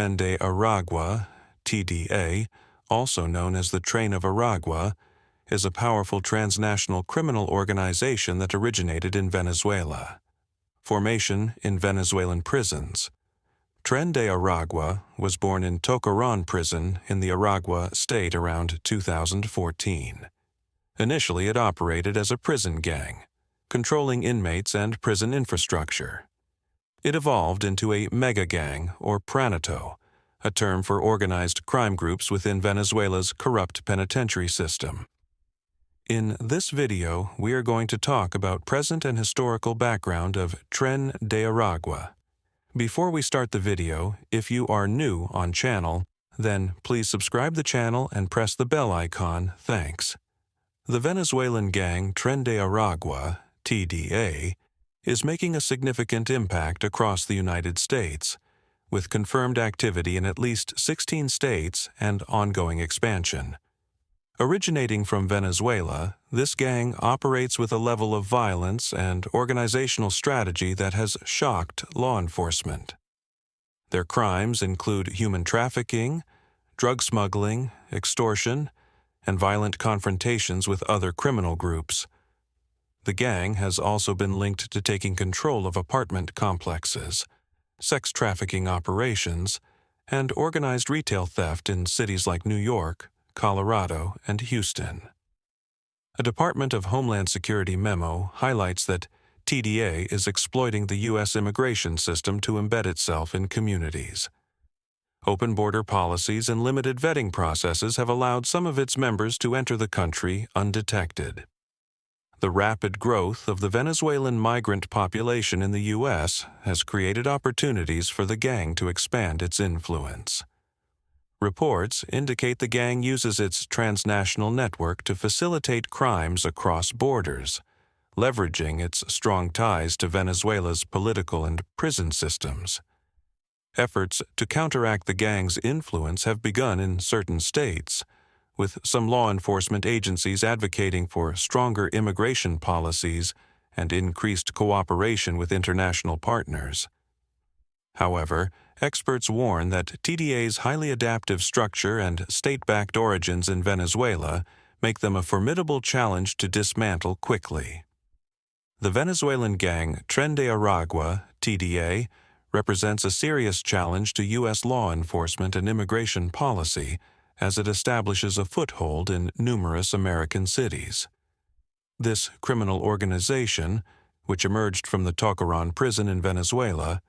Tren de Aragua, TDA, also known as the Train of Aragua, is a powerful transnational criminal organization that originated in Venezuela. Formation in Venezuelan prisons. Tren de Aragua was born in Tocaron prison in the Aragua state around 2014. Initially, it operated as a prison gang, controlling inmates and prison infrastructure. It evolved into a mega-gang, or pranito, a term for organized crime groups within Venezuela's corrupt penitentiary system. In this video, we are going to talk about present and historical background of Tren de Aragua. Before we start the video, if you are new on channel, then please subscribe the channel and press the bell icon, thanks. The Venezuelan gang Tren de Aragua, TDA, is making a significant impact across the United States, with confirmed activity in at least 16 states and ongoing expansion. Originating from Venezuela, this gang operates with a level of violence and organizational strategy that has shocked law enforcement. Their crimes include human trafficking, drug smuggling, extortion, and violent confrontations with other criminal groups. The gang has also been linked to taking control of apartment complexes, sex trafficking operations, and organized retail theft in cities like New York, Colorado, and Houston. A Department of Homeland Security memo highlights that TDA is exploiting the U.S. immigration system to embed itself in communities. Open border policies and limited vetting processes have allowed some of its members to enter the country undetected. The rapid growth of the Venezuelan migrant population in the U.S. has created opportunities for the gang to expand its influence. Reports indicate the gang uses its transnational network to facilitate crimes across borders, leveraging its strong ties to Venezuela's political and prison systems. Efforts to counteract the gang's influence have begun in certain states, with some law enforcement agencies advocating for stronger immigration policies and increased cooperation with international partners. However, experts warn that TDA's highly adaptive structure and state-backed origins in Venezuela make them a formidable challenge to dismantle quickly. The Venezuelan gang Tren de Aragua, TDA, represents a serious challenge to U.S. law enforcement and immigration policy as it establishes a foothold in numerous American cities. This criminal organization, which emerged from the Tocaron prison in Venezuela,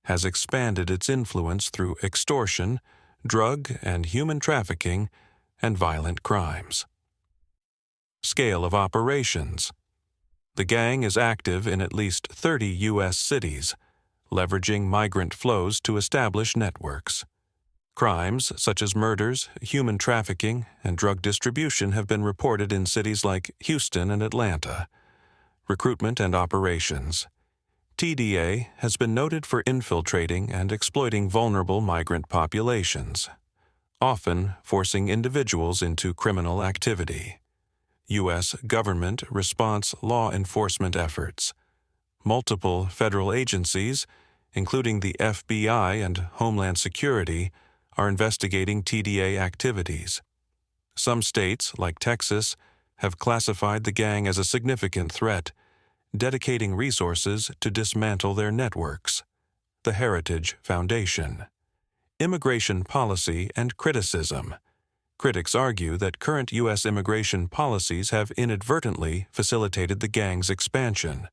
has expanded its influence through extortion, drug and human trafficking, and violent crimes. Scale of operations. The gang is active in at least 30 U.S. cities, leveraging migrant flows to establish networks. Crimes such as murders, human trafficking, and drug distribution have been reported in cities like Houston and Atlanta. Recruitment and operations. TDA has been noted for infiltrating and exploiting vulnerable migrant populations, often forcing individuals into criminal activity. U.S. government response law enforcement efforts. Multiple federal agencies, including the FBI and Homeland Security, are investigating TDA activities. Some states, like Texas, have classified the gang as a significant threat, dedicating resources to dismantle their networks. The Heritage Foundation. Immigration policy and criticism. Critics argue that current U.S. immigration policies have inadvertently facilitated the gang's expansion.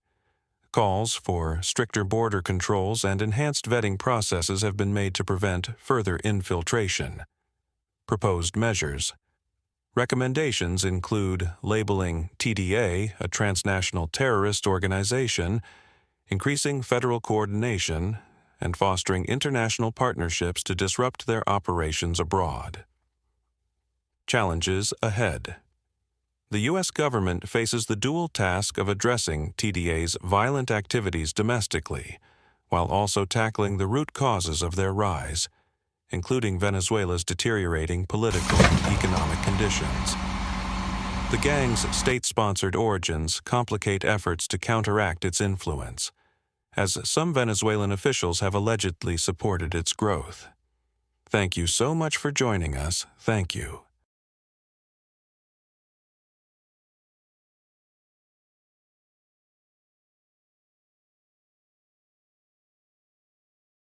Calls for stricter border controls and enhanced vetting processes have been made to prevent further infiltration. Proposed measures. Recommendations include labeling TDA a transnational terrorist organization, increasing federal coordination, and fostering international partnerships to disrupt their operations abroad. Challenges ahead. The U.S. government faces the dual task of addressing TDA's violent activities domestically, while also tackling the root causes of their rise, including Venezuela's deteriorating political and economic conditions. The gang's state-sponsored origins complicate efforts to counteract its influence, as some Venezuelan officials have allegedly supported its growth. Thank you so much for joining us. Thank you.